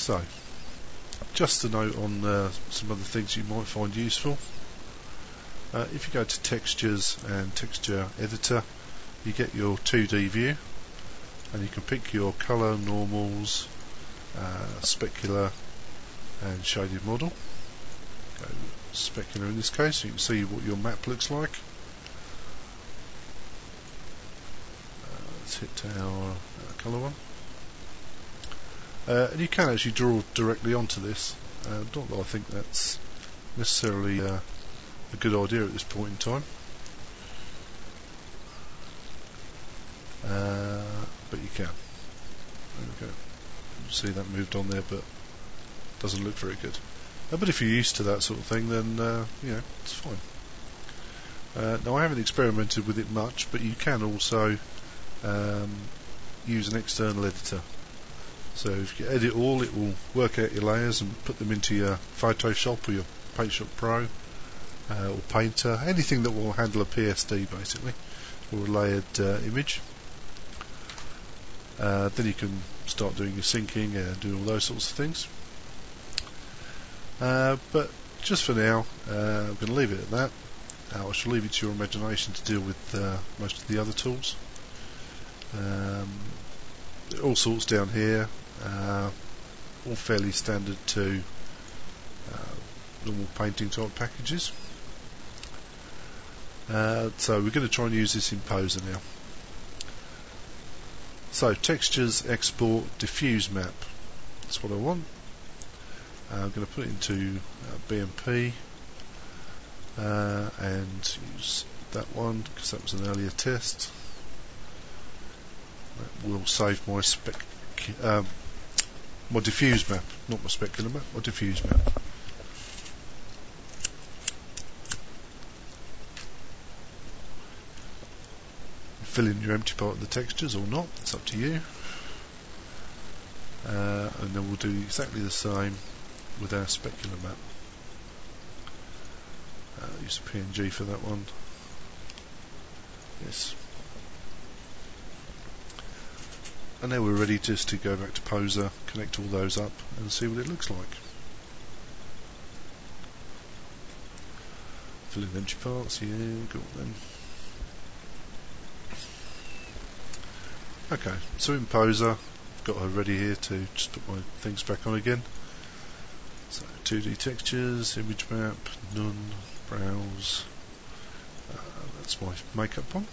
So, just a note on some other things you might find useful. If you go to Textures and Texture Editor, you get your 2D view, and you can pick your colour, normals, specular and shaded model. Go specular in this case, so you can see what your map looks like. Let's hit our colour one. And you can actually draw directly onto this. Not that I think that's necessarily a good idea at this point in time. But you can. There we go. You see that moved on there, but doesn't look very good. But if you're used to that sort of thing, then it's fine. Now I haven't experimented with it much, but you can also use an external editor. So if you edit all, it will work out your layers and put them into your Photoshop or your PaintShop Pro or Painter, anything that will handle a PSD basically, or a layered image. Then you can start doing your syncing and do all those sorts of things. But just for now, I'm going to leave it at that. I shall leave it to your imagination to deal with most of the other tools. All sorts down here, all fairly standard to normal painting type packages. So we're going to try and use this in Poser now. So Textures, Export, Diffuse Map. That's what I want. I'm going to put it into BMP and use that one because that was an earlier test. That will save my my diffuse map, not my specular map, my diffuse map. Fill in your empty part of the textures or not, it's up to you. And then we'll do exactly the same with our specular map. Use a PNG for that one. Yes. And now we're ready just to go back to Poser, connect all those up and see what it looks like. Fill in empty parts, yeah, go on then. Okay, so in Poser, I've got her ready here to just put my things back on again. So 2D textures, image map, none, browse. That's my makeup one.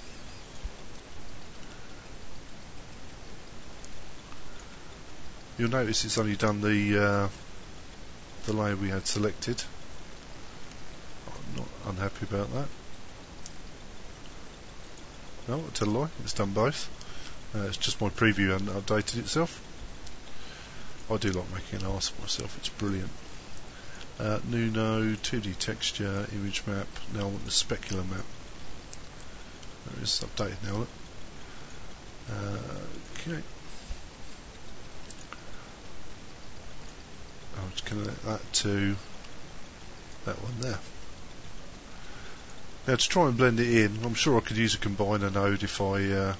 You'll notice it's only done the layer we had selected. I'm not unhappy about that. No, I tell a lie, it's done both. It's just my preview hasn't updated itself. I do like making an arse of myself, it's brilliant. New node, 2D texture, image map. Now I want the specular map. There it is, updated now. Okay. I'll just connect that to that one there. Now to try and blend it in, I'm sure I could use a combiner node if I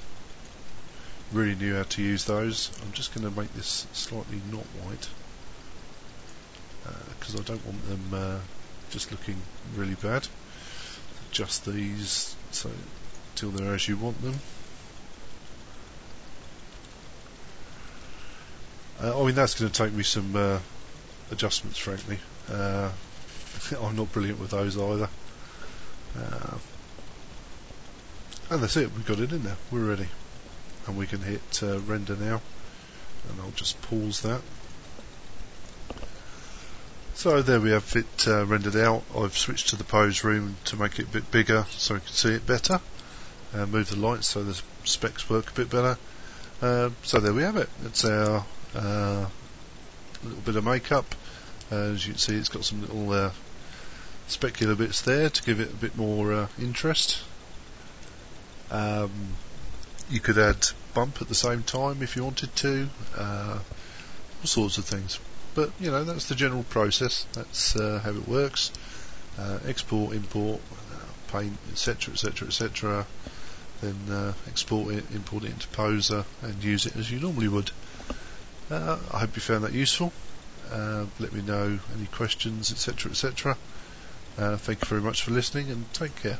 really knew how to use those. I'm just going to make this slightly not white because I don't want them just looking really bad. Adjust these so till they're as you want them. I mean that's going to take me some adjustments, frankly. I'm not brilliant with those either. And that's it, we've got it in there, we're ready. And we can hit render now, and I'll just pause that. So there we have it rendered out. I've switched to the pose room to make it a bit bigger so we can see it better. Move the lights so the specs work a bit better. So there we have it. It's our little bit of makeup. As you can see, it's got some little specular bits there to give it a bit more interest. You could add bump at the same time if you wanted to, all sorts of things. But you know, that's the general process. That's how it works. Export, import, paint, etc., etc., etc. Then export it, import it into Poser, and use it as you normally would. I hope you found that useful. let me know any questions, etc., etc. Thank you very much for listening, and take care.